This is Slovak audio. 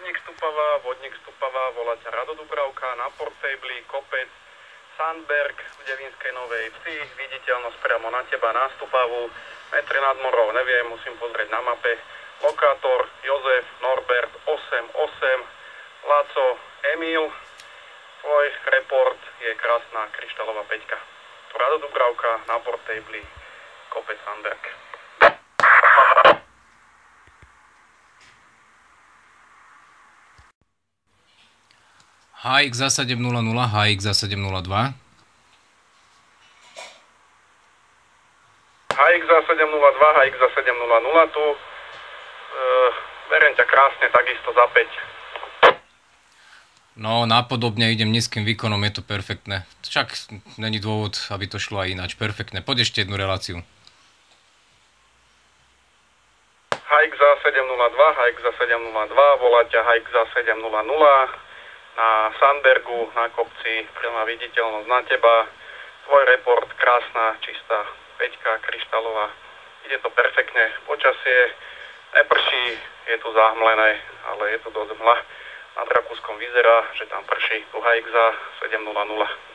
vodník Stupava, volá ťa Rado Dubravka, na Portabli, kopec, Sandberg v Devínskej Novej Vsi, viditeľnosť priamo na teba, na Stupavu, metry nad morou, neviem, musím pozrieť na mape, lokátor Jozef, Norbert, 88, Laco, Emil, tvoj report je krásna kryštálová peťka. Rado Dubravka, na Portabli, kopec Sandberg. HX za 700, HX za 702. HX za 702, HX za 700 tu. Beriem ťa krásne, takisto za 5. No, napodobne idem nízkym výkonom, je to perfektné. Však není dôvod, aby to šlo aj ináč. Perfektné. Poď ešte jednu reláciu. HX za 702, HX za 702, volá ťa HX za 700. Na Sandbergu, na kopci, priama viditeľnosť na teba, tvoj report, krásna, čistá peťka, kryštálová, ide to perfektne, počasie, neprší, je tu zahmlené, ale je tu dosť mla, nad Rakúskom vyzerá, že tam prší, tu HX za 700.